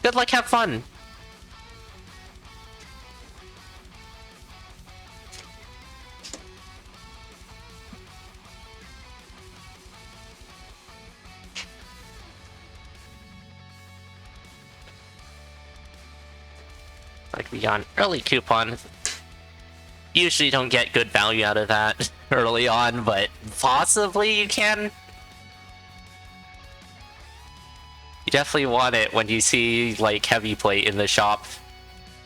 Good luck, have fun! Like, we got an early coupon. Usually don't get good value out of that early on, but possibly you can. You definitely want it when you see, like, heavy plate in the shop.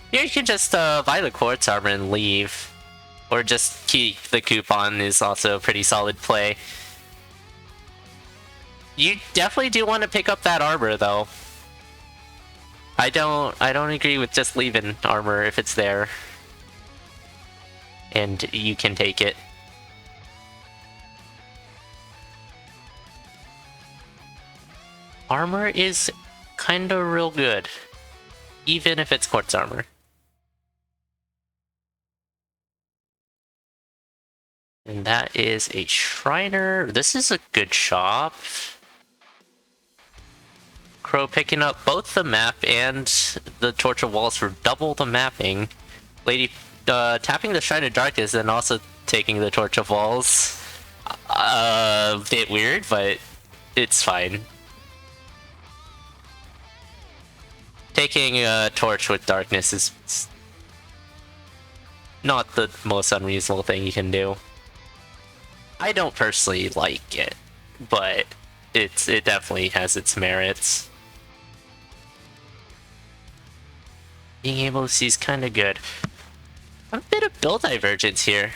Here you can just buy the quartz armor and leave. Or just keep the coupon is also a pretty solid play. You definitely do want to pick up that armor, though. I don't agree with just leaving armor if it's there. And you can take it. Armor is kinda real good. Even if it's quartz armor. And that is a Shriner. This is a good shop. Crow picking up both the map and the Torch of Walls for double the mapping. Lady tapping the Shrine of Darkness and also taking the Torch of Walls. A bit weird, but it's fine. Taking a Torch with Darkness is not the most unreasonable thing you can do. I don't personally like it, but it definitely has its merits. Being able to see is kind of good. A bit of build divergence here.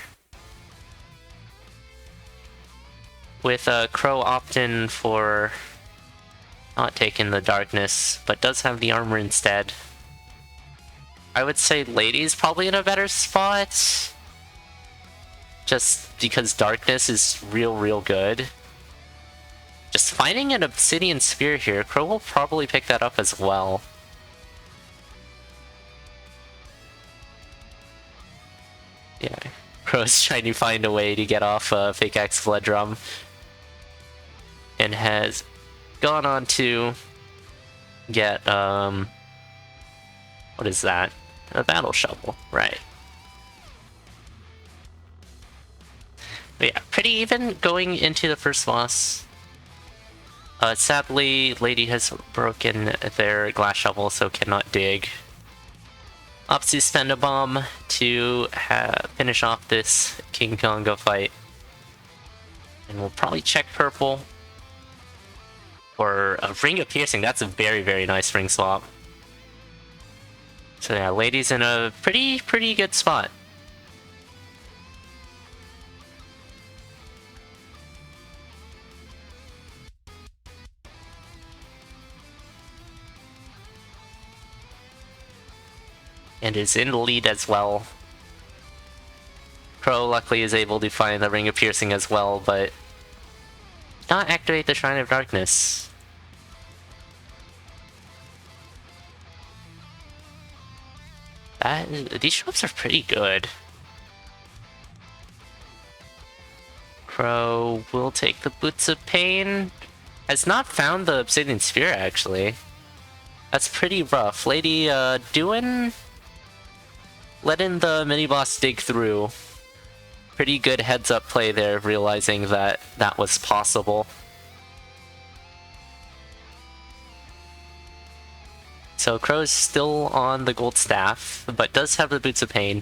With Crow opting for not taking the darkness, but does have the armor instead. I would say Lady's probably in a better spot. Just because darkness is real good. Just finding an obsidian spear here, Crow will probably pick that up as well. Yeah, Crow's trying to find a way to get off Fake Axe Blood Drum. And has gone on to get, what is that? A battle shovel, right. But yeah, pretty even going into the first boss. Sadly, Lady has broken their glass shovel, so cannot dig. Opts to spend a bomb to finish off this King Kongo fight. And we'll probably check purple for a Ring of Piercing. That's a very nice ring swap. So yeah, Lady's in a pretty good spot. And is in the lead as well. Crow luckily is able to find the Ring of Piercing as well, but not activate the Shrine of Darkness. These shops are pretty good. Crow will take the Boots of Pain. Has not found the Obsidian Spear, actually. That's pretty rough. Lady, letting the mini-boss dig through. Pretty good heads-up play there, realizing that that was possible. So Crow's still on the gold staff, but does have the Boots of Pain.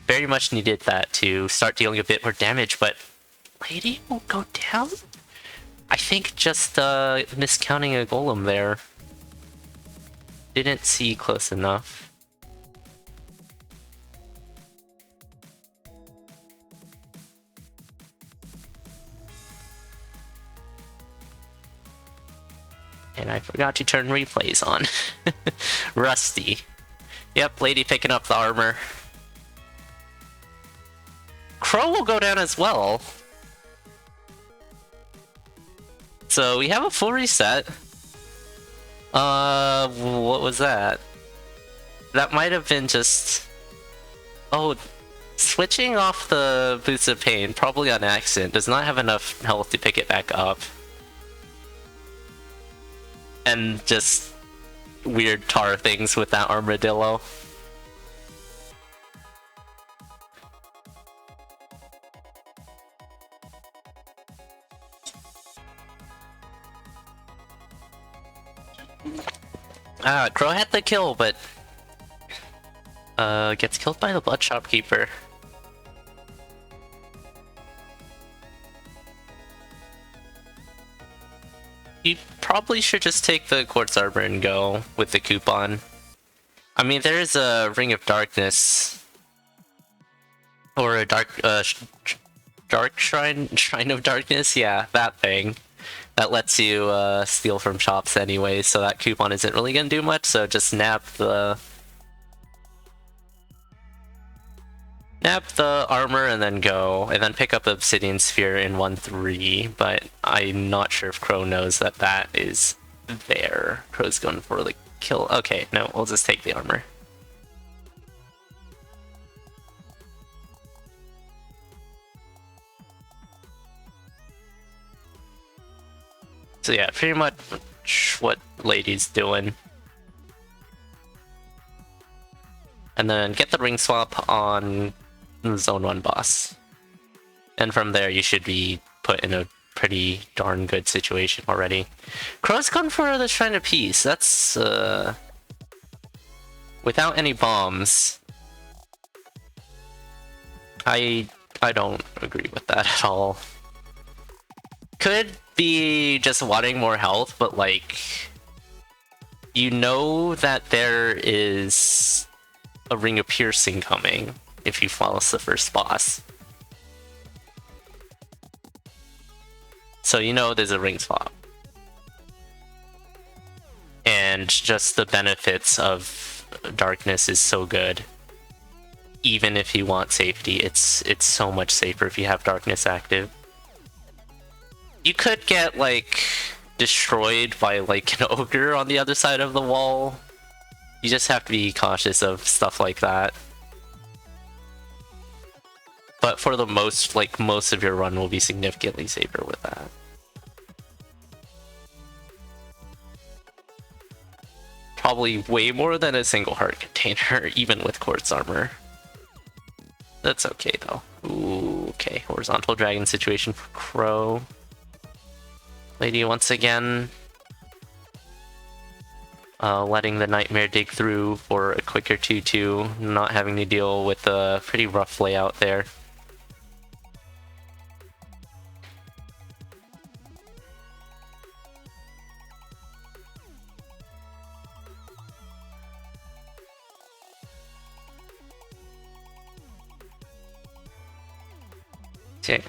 Very much needed that to start dealing a bit more damage, but Lady will go down? I think just miscounting a golem there. Didn't see close enough. And I forgot to turn replays on. Rusty. Yep, Lady picking up the armor. Crow will go down as well. So we have a full reset. What was that? That might have been just... Oh, switching off the Boots of Pain, probably on accident, does not have enough health to pick it back up. And just weird tar things with that armadillo. Crow had the kill, but gets killed by the Blood Shopkeeper. You probably should just take the Quartz Arbor and go with the coupon. I mean, there's a Ring of Darkness. Or a Dark Shrine of Darkness? Yeah, that thing. That lets you steal from shops anyway, so that coupon isn't really gonna do much, so just nab the armor and then go, and then pick up the Obsidian Sphere in 1-3, but I'm not sure if Crow knows that that is there. Crow's going for the kill. Okay, no, we'll just take the armor. So yeah, pretty much what Lady's doing. And then get the ring swap on the Zone 1 boss. And from there you should be put in a pretty darn good situation already. Crow's gone for the Shrine of Peace. That's without any bombs. I don't agree with that at all. Could be just wanting more health, but like, you know that there is a Ring of Piercing coming if you flawless the first boss. So you know there's a ring swap. And just the benefits of darkness is so good. Even if you want safety, it's so much safer if you have darkness active. You could get, like, destroyed by, like, an ogre on the other side of the wall. You just have to be cautious of stuff like that. But for the most of your run will be significantly safer with that. Probably way more than a single heart container, even with quartz armor. That's okay, though. Ooh, okay. Horizontal dragon situation for Crow. Lady once again letting the nightmare dig through for a quicker 2-2, not having to deal with a pretty rough layout there. Yeah.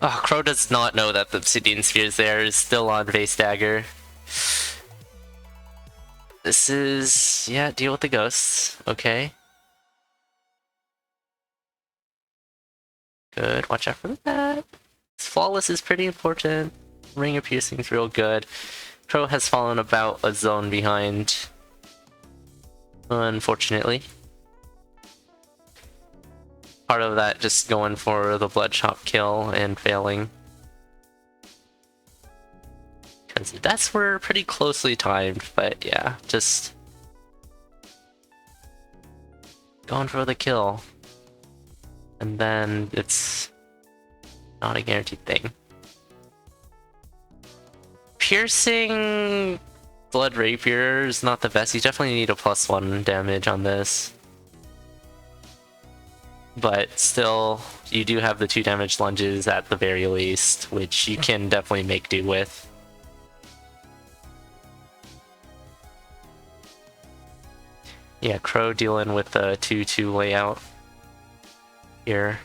Oh, Crow does not know that the Obsidian Sphere is there. Is still on Vase Dagger. This is... yeah, deal with the ghosts. Okay. Good, watch out for that. Flawless is pretty important. Ring of Piercing is real good. Crow has fallen about a zone behind. Unfortunately. Part of that just going for the Bloodshot kill and failing. Because the deaths were pretty closely timed, but yeah, just going for the kill. And then it's not a guaranteed thing. Piercing Blood Rapier is not the best. You definitely need a +1 damage on this. But still, you do have the 2 damage lunges at the very least, which you can definitely make do with. Yeah, Crow dealing with the 2-2 layout here.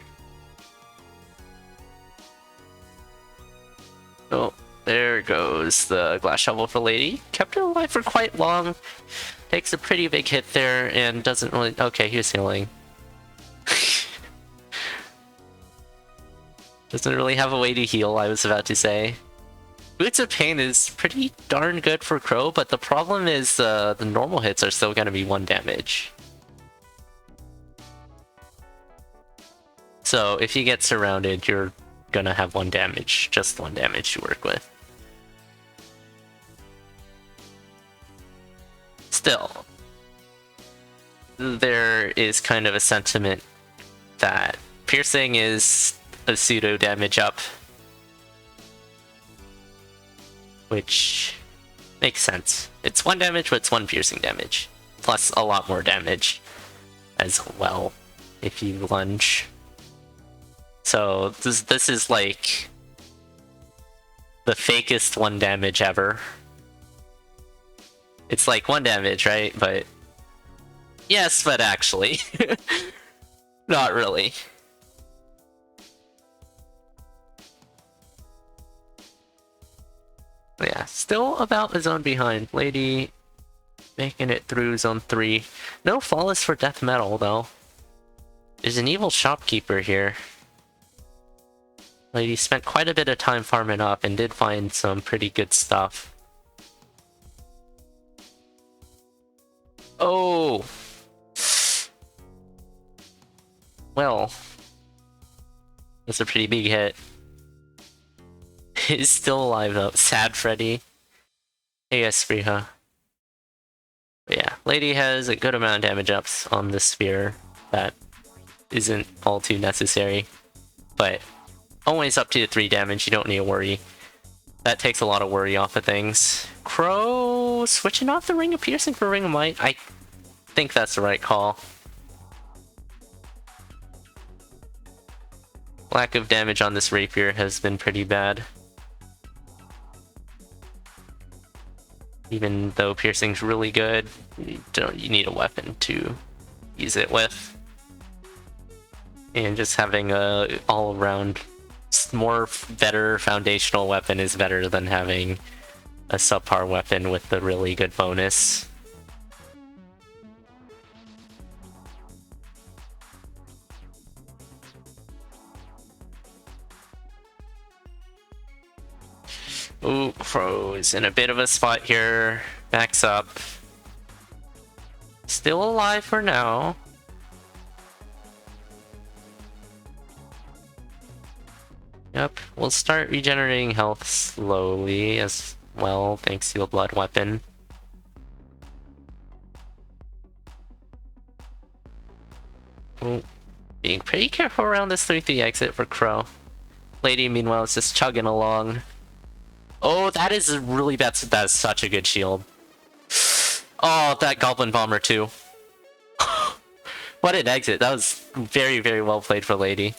Oh, there goes the glass shovel for Lady. Kept it alive for quite long. Takes a pretty big hit there and doesn't really... okay, he was healing. Doesn't really have a way to heal, I was about to say. Boots of Pain is pretty darn good for Crow, but the problem is the normal hits are still going to be 1 damage. So if he gets surrounded, you're going to have 1 damage, just 1 damage to work with. still, there is kind of a sentiment that piercing is a pseudo damage up, which makes sense. It's 1 damage, but it's 1 piercing damage, plus a lot more damage as well if you lunge. So this is like the fakest 1 damage ever. It's like 1 damage, right? But yes, but actually not really. Yeah, still about a zone behind. Lady making it through zone 3. No flawless for death metal though. There's an evil shopkeeper here. Lady spent quite a bit of time farming up and did find some pretty good stuff. Oh! Well, that's a pretty big hit. He's still alive though. Sad Freddy. Hey, Espriha. But yeah, Lady has a good amount of damage ups on the sphere that isn't all too necessary. But always up to 3 damage, you don't need to worry. That takes a lot of worry off of things. Crow switching off the Ring of Piercing for Ring of Might. I think that's the right call. Lack of damage on this rapier has been pretty bad. Even though piercing's really good, you need a weapon to use it with. And just having a all-around better foundational weapon is better than having a subpar weapon with the really good bonus. Ooh, Crow is in a bit of a spot here. Backs up. Still alive for now. Yep, we'll start regenerating health slowly as well, thanks to the blood weapon. Ooh, being pretty careful around this 3-3 exit for Crow. Lady, meanwhile, is just chugging along. Oh, that is really bad. That is such a good shield. Oh, that Goblin Bomber too. What an exit. That was very, very well played for Lady.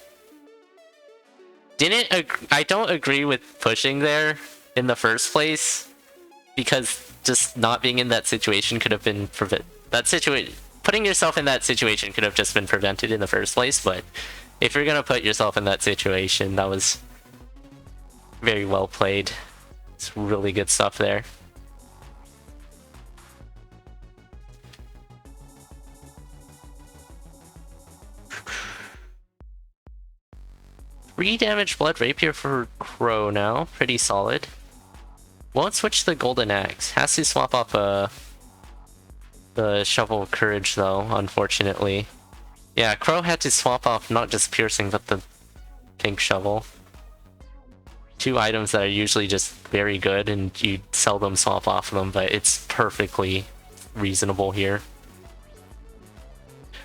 I don't agree with pushing there in the first place, because just not being in that situation could have been putting yourself in that situation could have just been prevented in the first place, but if you're gonna put yourself in that situation, that was very well played. It's really good stuff there. Three damage blood rapier for Crow now, pretty solid. Won't switch the golden axe. Has to swap off the shovel of courage though, unfortunately. Yeah, Crow had to swap off not just piercing but the pink shovel. 2 items that are usually just very good and you seldom swap off of them, but it's perfectly reasonable here.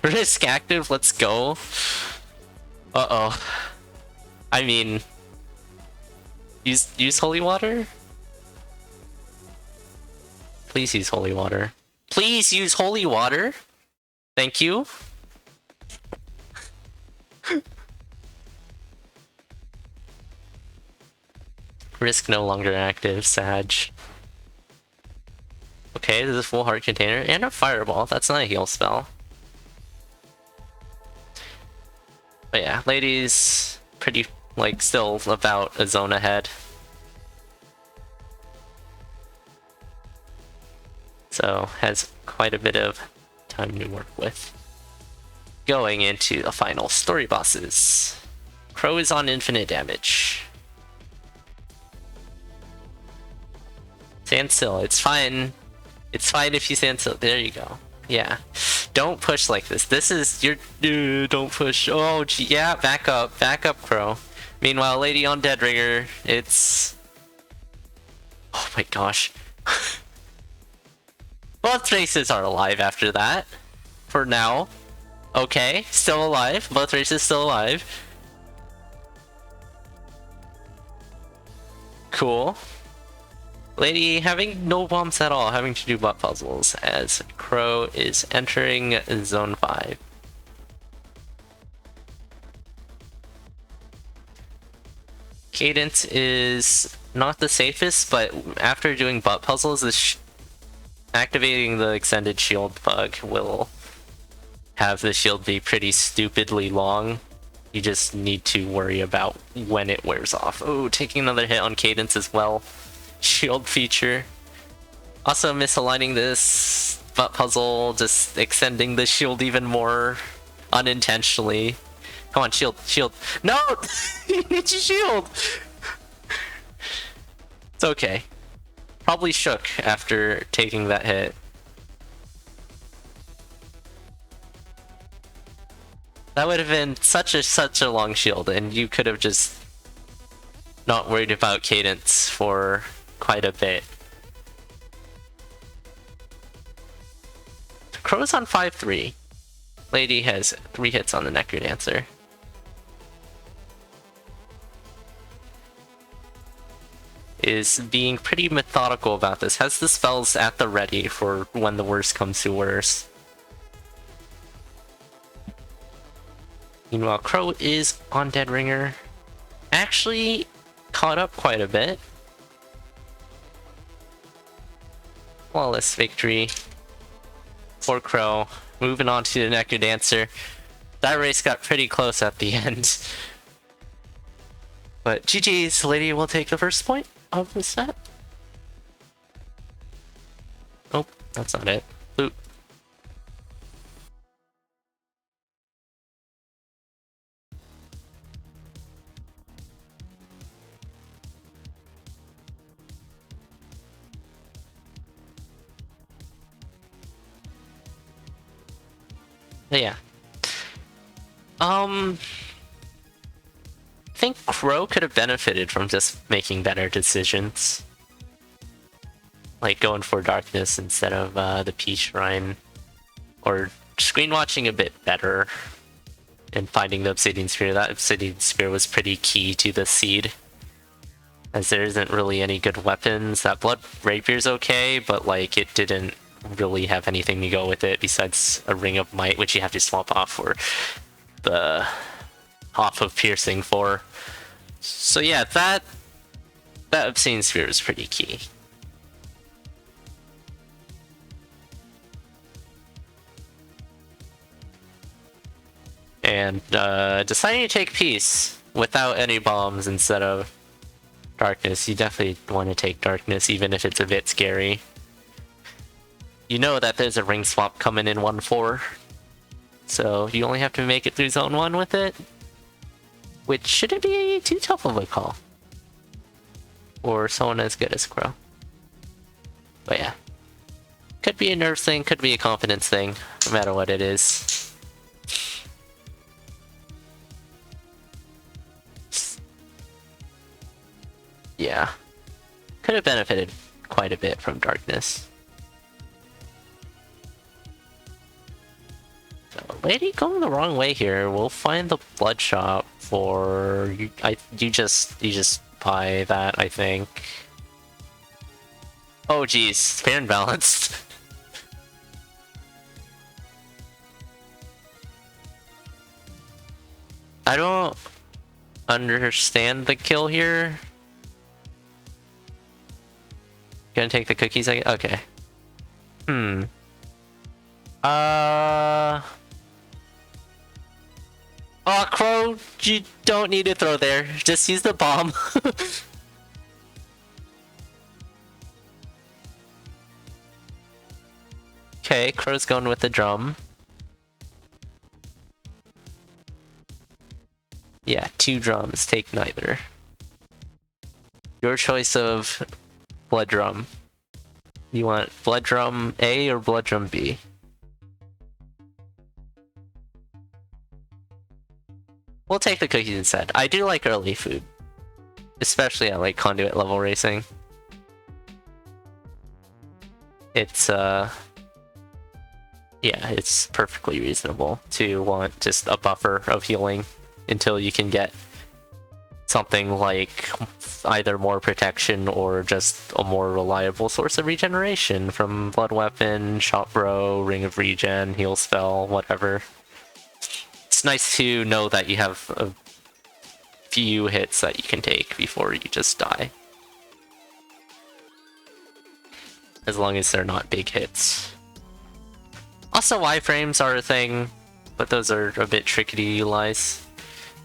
Risk active, let's go. Uh-oh. I mean, use holy water? Please use holy water. Please use holy water! Thank you. Risk no longer active, Sag. Okay, there's a full heart container and a fireball. That's not a heal spell. But yeah, Lady's pretty, like, still about a zone ahead. So, has quite a bit of time to work with. Going into the final story bosses. Crow is on infinite damage. Stand still, it's fine. It's fine if you stand still. There you go. Yeah. Don't push like this. This is your... don't push. Oh, gee. Yeah, back up. Back up, Crow. Meanwhile, Lady on Dead Ringer, it's... Oh my gosh. Both races are alive after that. For now. Okay, still alive. Both races still alive. Cool. Lady having no bombs at all, having to do butt puzzles as Crow is entering Zone 5. Cadence is not the safest, but after doing butt puzzles, activating the extended shield bug will have the shield be pretty stupidly long. You just need to worry about when it wears off. Oh, taking another hit on Cadence as well. Shield feature. Also misaligning this butt puzzle, just extending the shield even more unintentionally. Come on, shield, shield. No! You need your shield! It's okay. Probably shook after taking that hit. That would have been such a long shield, and you could have just not worried about Cadence for quite a bit. Crow's on 5-3. Lady has 3 hits on the Necrodancer. Is being pretty methodical about this. Has the spells at the ready for when the worst comes to worst. Meanwhile, Crow is on Dead Ringer. Actually caught up quite a bit. Flawless victory for Crow. Moving on to the Necrodancer. That race got pretty close at the end. But GG's, Lady will take the first point of the set. Oh, that's not it. Loot. But yeah. I think Crow could have benefited from just making better decisions. Like going for Darkness instead of the Peace Shrine. Or screen watching a bit better. And finding the Obsidian Spear. That Obsidian Spear was pretty key to the seed. As there isn't really any good weapons. That Blood Rapier's okay, but like it didn't really have anything to go with it besides a Ring of Might, which you have to swap off for the off of Piercing for. So yeah, that Obsidian Spear is pretty key. And deciding to take Peace without any bombs instead of Darkness, you definitely want to take Darkness even if it's a bit scary. You know that there's a ring swap coming in 1-4, so you only have to make it through Zone 1 with it, which shouldn't be too tough of a call. Or someone as good as Crow. But yeah. Could be a nerve thing, could be a confidence thing, no matter what it is. Yeah. Could have benefited quite a bit from Darkness. Lady going the wrong way here. We'll find the blood shop for you. You just buy that, I think. Oh geez, fair and balanced. I don't understand the kill here. Gonna take the cookies, okay. Oh, Crow, you don't need to throw there. Just use the bomb. Okay, Crow's going with the drum. Yeah, 2 drums, take neither. Your choice of blood drum. You want blood drum A or blood drum B? We'll take the cookies instead. I do like early food. Especially at like CoNDUIT level racing. It's Yeah, it's perfectly reasonable to want just a buffer of healing until you can get something like either more protection or just a more reliable source of regeneration from Blood Weapon, Shot Bro, Ring of Regen, Heal Spell, whatever. It's nice to know that you have a few hits that you can take before you just die. As long as they're not big hits. Also, iframes are a thing, but those are a bit tricky to utilize.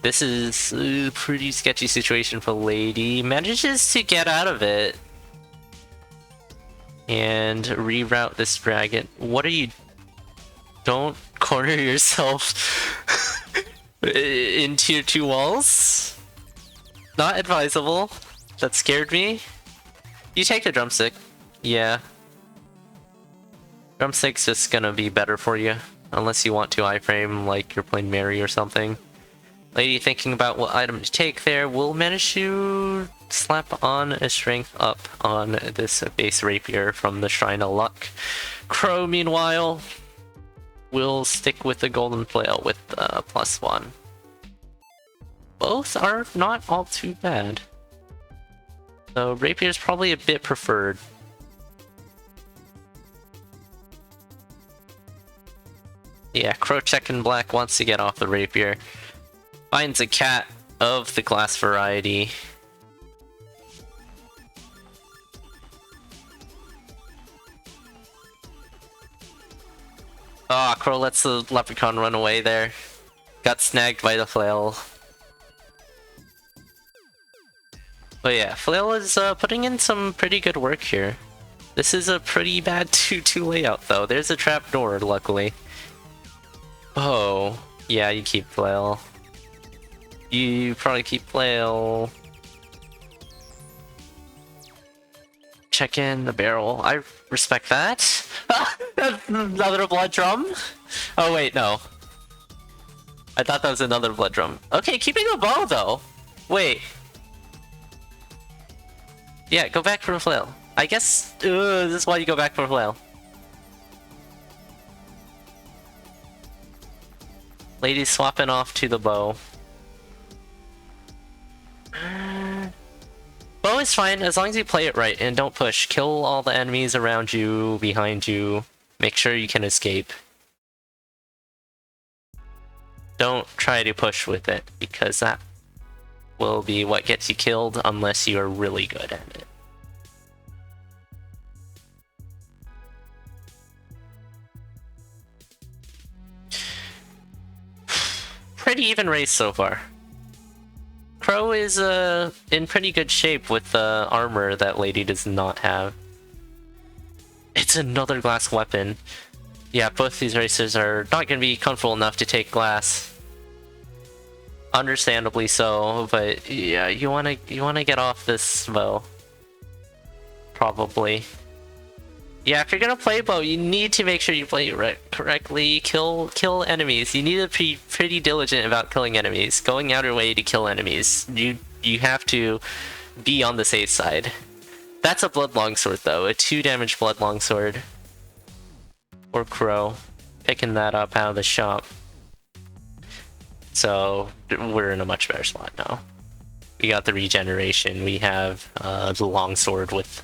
This is a pretty sketchy situation for Lady. Manages to get out of it. And reroute this dragon. What are you... Don't corner yourself into your 2 walls. Not advisable. That scared me. You take the drumstick. Yeah. Drumstick's just gonna be better for you. Unless you want to iframe like you're playing Mary or something. Lady thinking about what item to take there will manage to slap on a strength up on this base rapier from the Shrine of Luck. Crow, meanwhile, will stick with the golden flail with +1. Both are not all too bad. So rapier's probably a bit preferred. Yeah, Crow Check in Black wants to get off the rapier. Finds a cat of the glass variety. Ah, Crow lets the leprechaun run away there. Got snagged by the flail. But yeah, flail is putting in some pretty good work here. This is a pretty bad 2-2 layout though. There's a trap door, luckily. Oh, yeah, you keep flail. You probably keep flail. Check in the barrel. I respect that. Another blood drum? Oh wait, no. I thought that was another blood drum. Okay, keeping the bow though. Wait. Yeah, go back for a flail. I guess this is why you go back for a flail. Lady's swapping off to the bow. Bow is fine as long as you play it right and don't push. Kill all the enemies around you, behind you. Make sure you can escape. Don't try to push with it because that will be what gets you killed unless you are really good at it. Pretty even race so far. Crow is in pretty good shape with the armor that Lady does not have. It's another glass weapon. Yeah, both these racers are not going to be comfortable enough to take glass. Understandably so, but yeah, you wanna get off this bow. Probably. Yeah, if you're gonna play bow, you need to make sure you play it correctly. Kill enemies. You need to be pretty diligent about killing enemies. Going out your way to kill enemies. You have to be on the safe side. That's a blood longsword though, a 2 damage blood longsword. Or Crow. Picking that up out of the shop. So we're in a much better spot now. We got the regeneration. We have the longsword with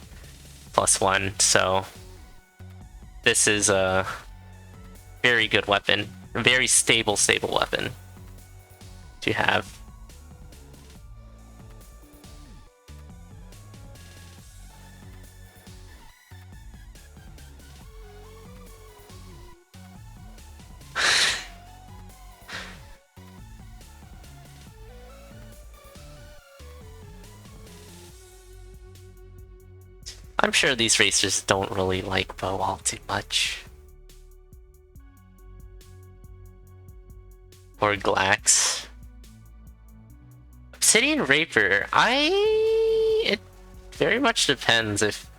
+1, so this is a very good weapon. A very stable weapon to have. I'm sure these racers don't really like bow all too much. Or Glax. Obsidian Rapier, it very much depends if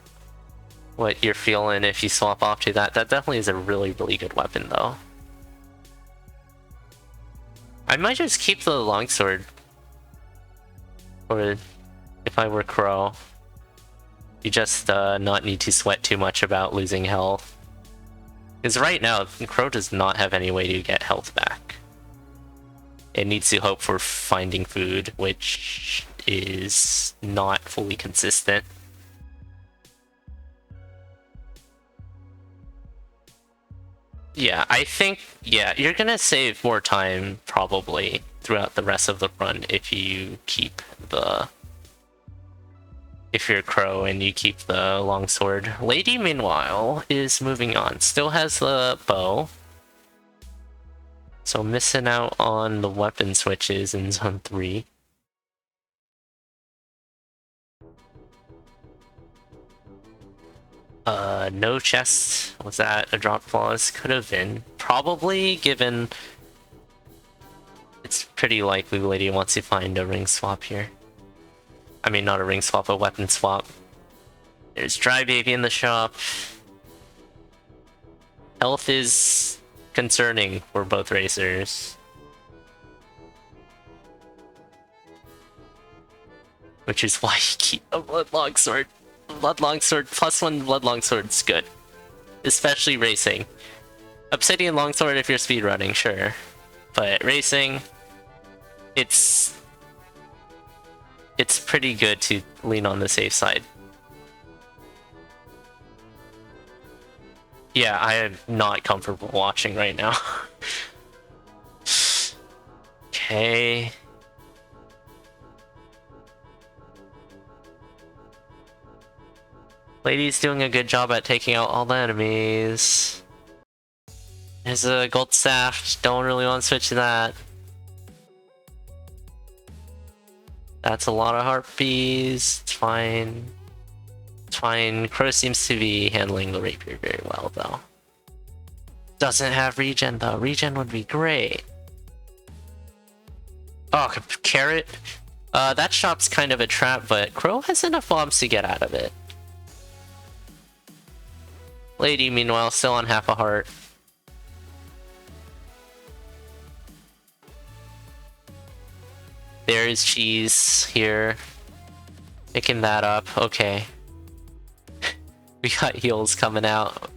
what you're feeling if you swap off to that. That definitely is a really, really good weapon though. I might just keep the longsword. Or if I were Crow. You just not need to sweat too much about losing health. Because right now, Crow does not have any way to get health back. It needs to hope for finding food, which is not fully consistent. Yeah, I think, yeah, you're gonna save more time, probably, throughout the rest of the run if you keep the... If you're Crow and you keep the longsword. Lady, meanwhile, is moving on. Still has the bow. So missing out on the weapon switches in Zone 3. No chest. Was that a drop clause? Could have been. Probably, given... It's pretty likely Lady wants to find a ring swap here. I mean, not a ring swap, a weapon swap. There's Dry Baby in the shop. Health is concerning for both racers. Which is why you keep a Blood Longsword. Blood Longsword, +1 Blood Longsword's good. Especially racing. Obsidian Longsword if you're speedrunning, sure. But racing, it's pretty good to lean on the safe side. Yeah, I am not comfortable watching right now. Okay. Lady's doing a good job at taking out all the enemies. There's a gold staff, don't really want to switch to that. That's a lot of harpies, it's fine. It's fine. Crow seems to be handling the rapier very well, though. Doesn't have regen, though. Regen would be great. Oh, carrot. That shop's kind of a trap, but Crow has enough bombs to get out of it. Lady, meanwhile, still on half a heart. There's cheese here. Picking that up. Okay. We got heals coming out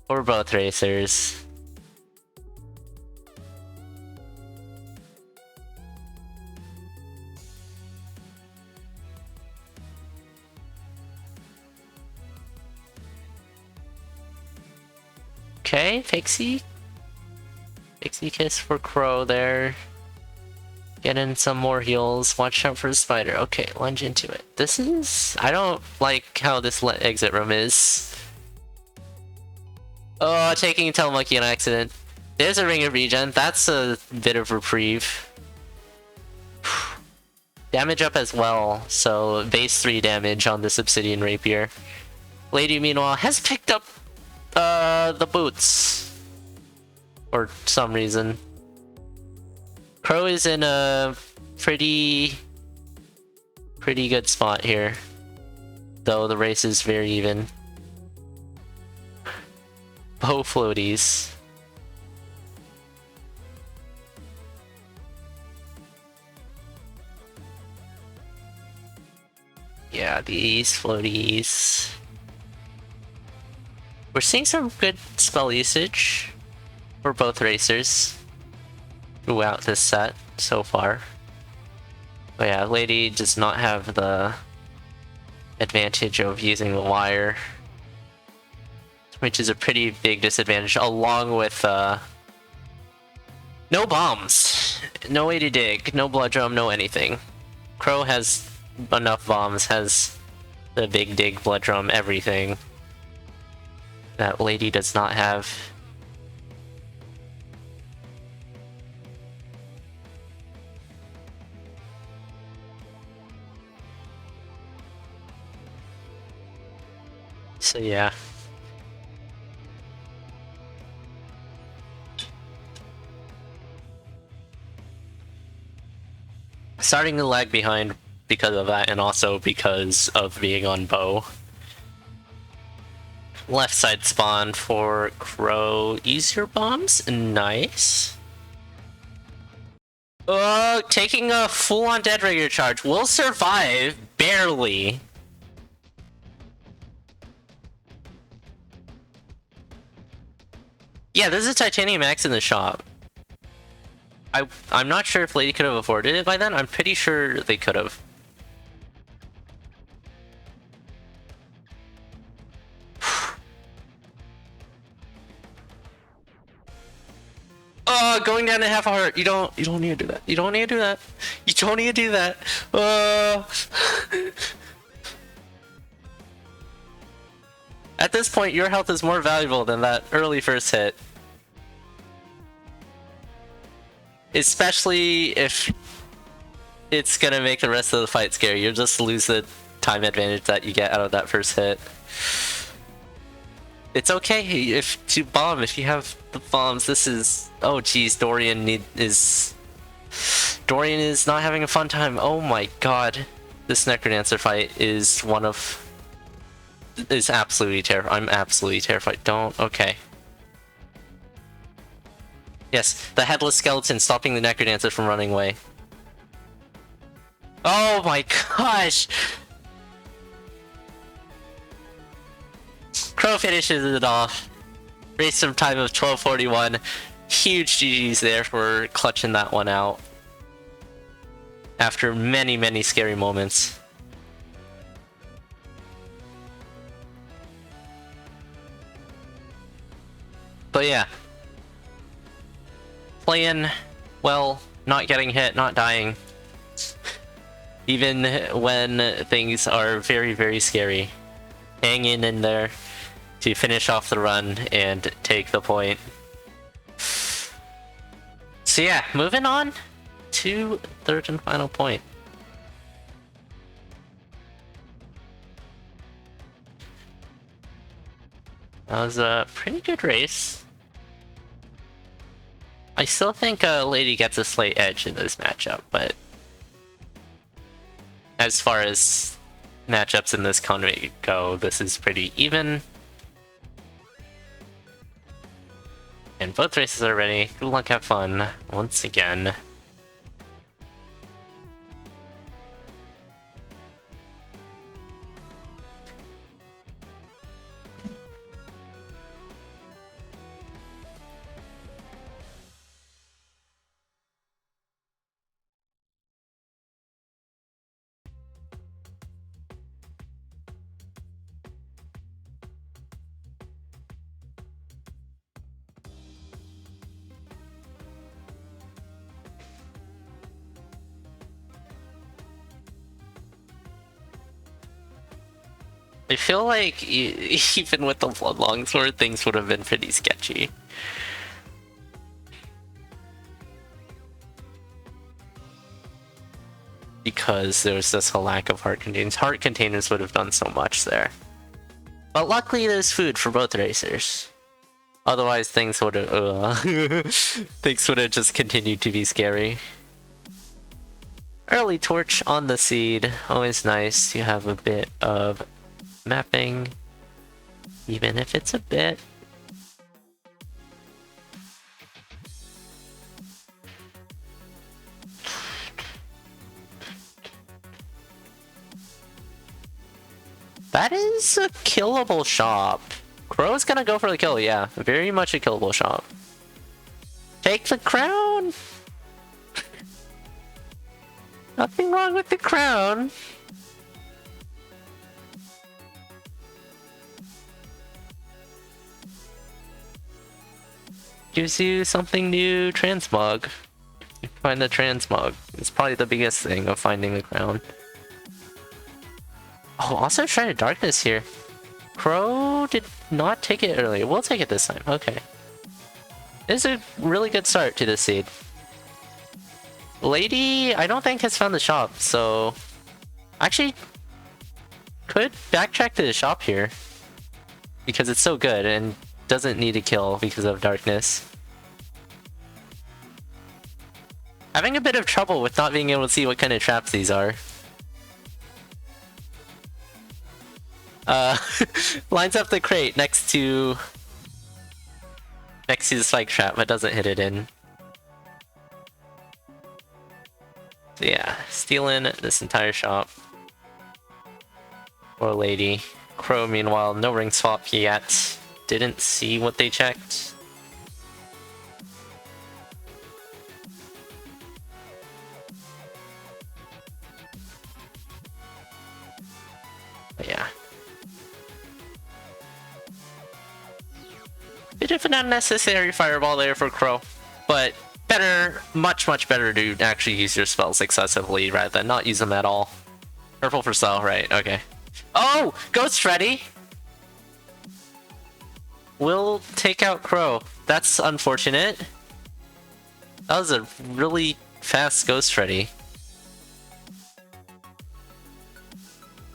for both racers. Okay, Pixie. Pixie kiss for Crow there. Getting some more heals. Watch out for the spider. Okay, lunge into it. This is... I don't like how this exit room is. Oh, taking Telemonkey on accident. There's a ring of regen. That's a bit of reprieve. Damage up as well. So base 3 damage on this Obsidian Rapier. Lady, meanwhile, has picked up the boots. For some reason. Crow is in a pretty good spot here, though the race is very even. Bow floaties. Yeah, these floaties. We're seeing some good spell usage for both racers throughout this set so far. But yeah, Lady does not have the advantage of using the wire, which is a pretty big disadvantage, along with no bombs, no way to dig, no blood drum, no anything. Crow has enough bombs, has the big dig, blood drum, everything that Lady does not have. So yeah. Starting to lag behind because of that, and also because of being on bow. Left side spawn for Crow. Easier bombs? Nice. Taking a full-on dead regular charge. Will survive, barely. Yeah, there's a Titanium Axe in the shop. I'm not sure if Lady could have afforded it by then. I'm pretty sure they could have. Oh, going down to half a heart. You don't need to do that. You don't need to do that. You don't need to do that. At this point, your health is more valuable than that early first hit. Especially if it's gonna make the rest of the fight scary. You'll just lose the time advantage that you get out of that first hit. It's okay if to bomb if you have the bombs. This is geez, Dorian is not having a fun time. Oh my god, this Necrodancer fight is absolutely terrifying. I'm absolutely terrified. Okay. Yes, the headless skeleton stopping the Necrodancer from running away. Oh my gosh! Crow finishes it off. Race from time of 12:41. Huge GG's there for clutching that one out. After many, many scary moments. But yeah. Playing well, not getting hit, not dying. Even when things are very, very scary. Hanging in there to finish off the run and take the point. So yeah, moving on to third and final point. That was a pretty good race. I still think Lady gets a slight edge in this matchup, but as far as matchups in this CoNDUIT go, this is pretty even. And both races are ready. Good luck, have fun once again. I feel like even with the Blood Longsword, things would have been pretty sketchy. Because there was just a lack of heart containers. Heart containers would have done so much there. But luckily there's food for both racers. Otherwise things would have things would have just continued to be scary. Early torch on the seed. Always nice to have a bit of mapping, even if it's a bit. That is a killable shop. Crow's gonna go for the kill, yeah. Very much a killable shop. Take the crown! Nothing wrong with the crown. Gives you something new, transmog. You find the transmog. It's probably the biggest thing of finding the crown. Oh, also Shrine of Darkness here. Crow did not take it earlier. We'll take it this time. Okay. This is a really good start to this seed. Lady, I don't think has found the shop, so... Actually, could backtrack to the shop here. Because it's so good and doesn't need a kill because of darkness. Having a bit of trouble with not being able to see what kind of traps these are. Lines up the crate next to the spike trap, but doesn't hit it in. So yeah, stealing this entire shop. Or Lady. Crow, meanwhile, no ring swap yet. Didn't see what they checked. Bit of an unnecessary fireball there for Crow, but better, much better to actually use your spells excessively rather than not use them at all. Purple for Cell, right? Okay. Oh, Ghost Freddy will take out Crow. That's unfortunate. That was a really fast Ghost Freddy.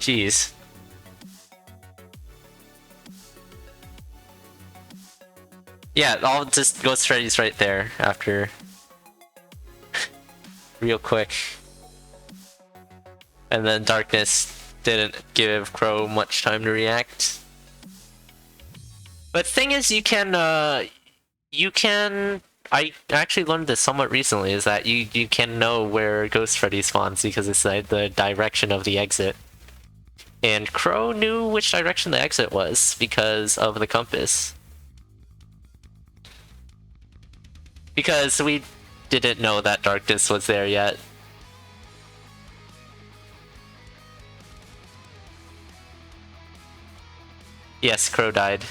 Jeez. Yeah, I'll just Ghost Freddy's right there after. Real quick. And then Darkness didn't give Crow much time to react. But the thing is, I actually learned this somewhat recently, is that you can know where Ghost Freddy spawns because it's the direction of the exit. And Crow knew which direction the exit was because of the compass. Because we didn't know that Darkness was there yet. Yes, Crow died.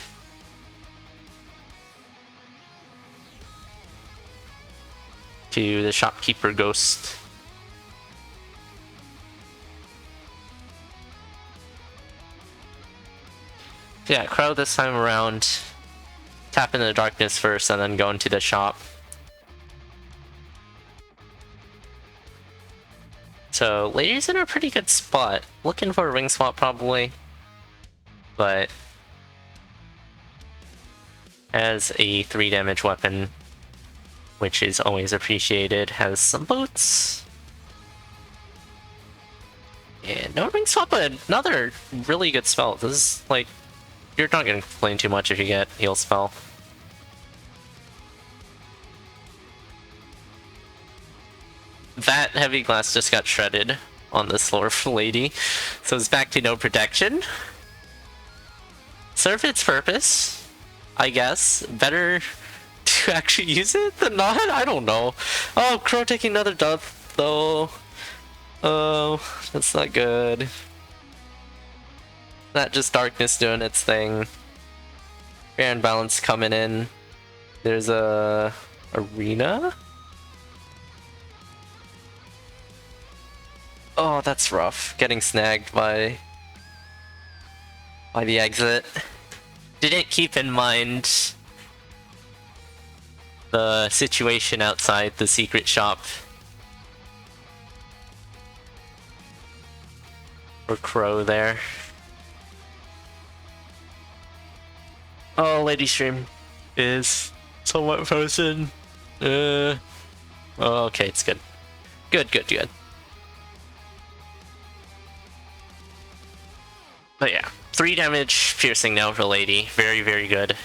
To the shopkeeper ghost. Yeah, Crow this time around. Tap into the Darkness first and then go into the shop. So, Lady's in a pretty good spot. Looking for a ring swap probably. But has a 3 damage weapon, which is always appreciated. Has some boots. And no ring swap, but another really good spell. This is like, you're not gonna complain too much if you get heal spell. That heavy glass just got shredded on this floor for Lady, so it's back to no protection. Served its purpose, I guess. Better to actually use it than not? I don't know. Oh, Crow taking another death, though. Oh, that's not good. Not just Darkness doing its thing. Fair and Balance coming in. There's a arena? Oh, that's rough. Getting snagged by the exit. Didn't keep in mind the situation outside the secret shop. For Crow there. Oh, Lady Stream is somewhat frozen. Oh, okay, it's good. Good. But yeah, 3 damage piercing now for Lady. Very good.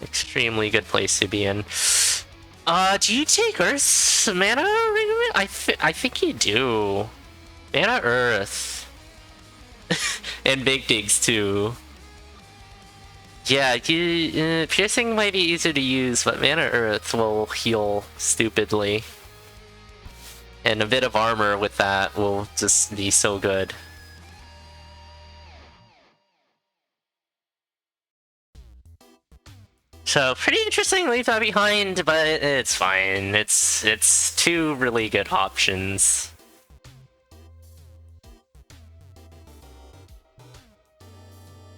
Extremely good place to be in. Do you take Earth's mana? I think you do. Mana Earth. And Big Digs too. Yeah, piercing might be easier to use, but Mana Earth will heal stupidly. And a bit of armor with that will just be so good. So, pretty interesting to leave that behind, but it's fine. It's 2 really good options.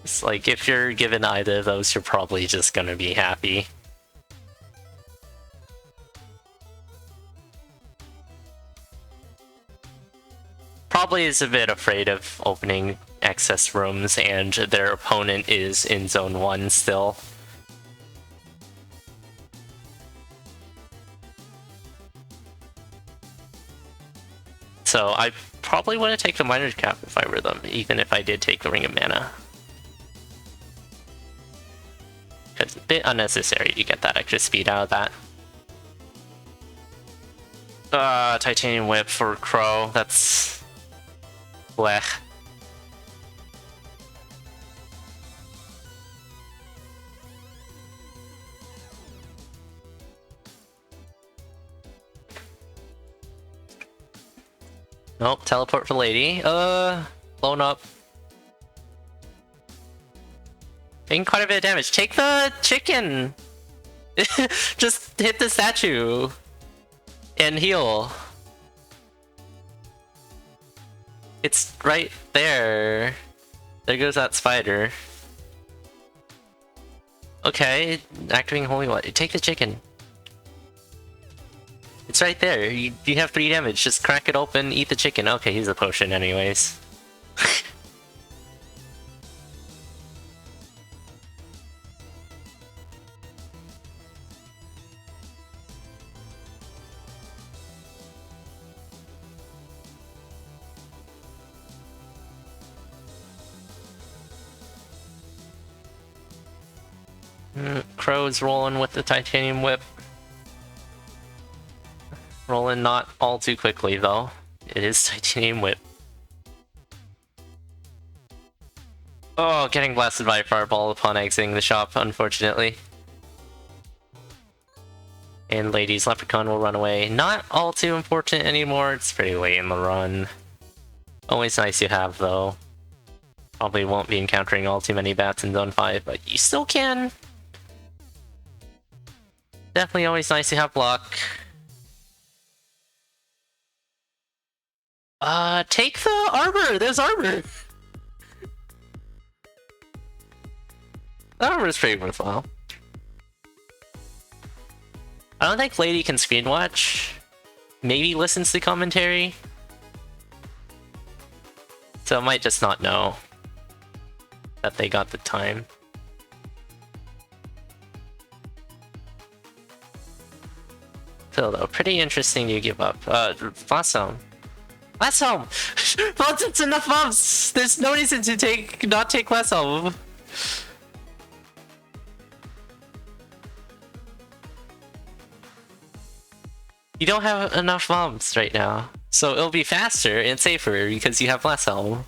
It's like, if you're given either of those, you're probably just gonna be happy. Probably is a bit afraid of opening excess rooms, and their opponent is in Zone 1 still. So I probably wouldn't take the Miner's Cap if I were them, even if I did take the Ring of Mana. Because it's a bit unnecessary to get that extra speed out of that. Titanium Whip for Crow, that's... blech. Nope, teleport for Lady. Blown up. Taking quite a bit of damage. Take the chicken! Just hit the statue. And heal. It's right there. There goes that spider. Okay, activating holy water. Take the chicken. It's right there. You have 3 damage. Just crack it open, eat the chicken. Okay, he's a potion anyways. Crow's rolling with the titanium whip. Rolling not all too quickly though. It is titanium whip. Oh, getting blasted by a fireball upon exiting the shop, unfortunately. And Lady's Leprechaun will run away. Not all too important anymore, it's pretty late in the run. Always nice to have though. Probably won't be encountering all too many bats in Zone 5, but you still can. Definitely always nice to have block. Take the armor! There's armor! The armor is pretty worthwhile. I don't think Lady can screen watch. Maybe listens to commentary. So I might just not know that they got the time. Still though, pretty interesting you give up. Last home. Last home! Well, it's enough bumps! There's no reason to not take last home. You don't have enough bumps right now. So it'll be faster and safer because you have less helm.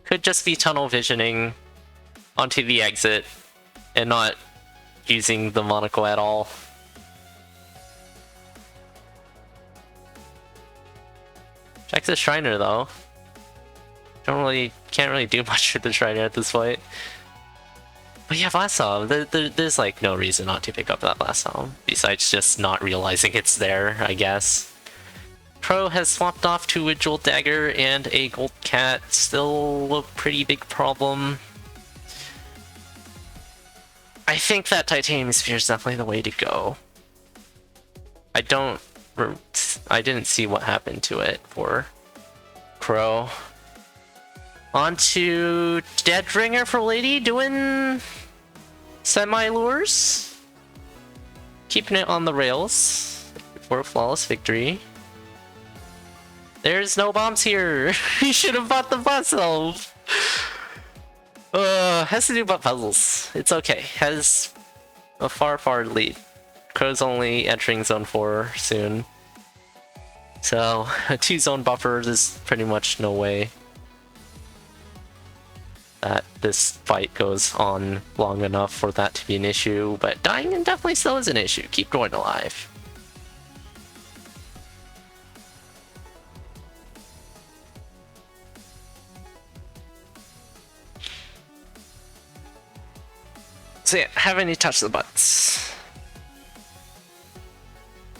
Could just be tunnel visioning onto the exit and not using the monocle at all. Check the Shriner though. Can't really do much with the Shriner at this point. But yeah, Blast Helm, there's like no reason not to pick up that Blast Helm, besides just not realizing it's there, I guess. Crow has swapped off to a Jewel Dagger and a Gold Cat, still a pretty big problem. I think that Titanium Sphere is definitely the way to go. I didn't see what happened to it for Crow. On to Deadringer for Lady, doing semi-lures. Keeping it on the rails for a flawless victory. There's no bombs here. You should have bought the puzzle. Has to do about puzzles. It's okay. Has a far lead. Crow's only entering Zone 4 soon. So, a 2-zone buffer is pretty much no way that this fight goes on long enough for that to be an issue, but dying definitely still is an issue. Keep going alive. So yeah, haven't you touched the butts?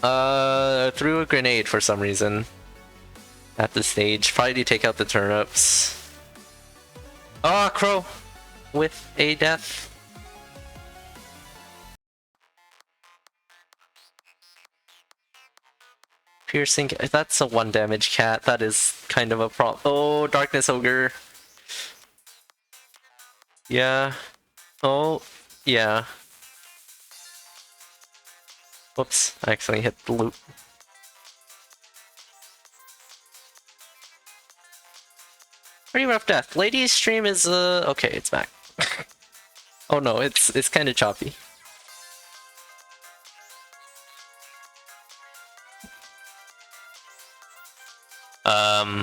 Threw a grenade for some reason at this stage. Probably to take out the turnips. Oh, Crow with a death. Piercing. That's a 1 damage cat. That is kind of a problem. Oh, Darkness Ogre. Yeah. Oh, yeah. Whoops, I accidentally hit the loop. Pretty rough death. Lady's stream is okay, it's back. Oh no, it's kind of choppy. Uh-oh.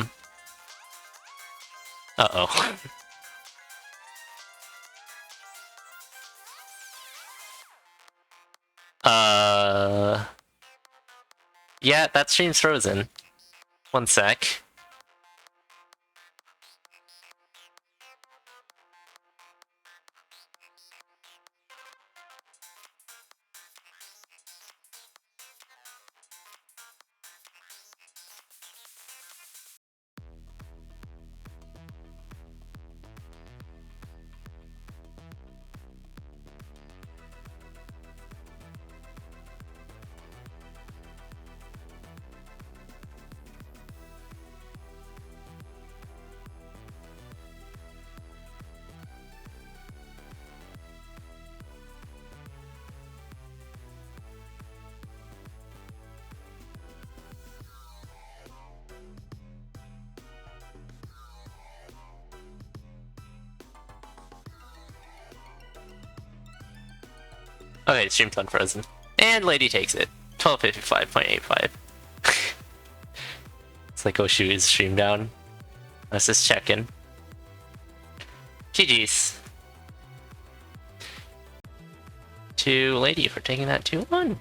Yeah, that stream's frozen. One sec. Okay, stream's unfrozen. And Lady takes it. 1255.85. It's like, oh shoot, is stream down? Let's just check in. GG's. To Lady for taking that 2-1.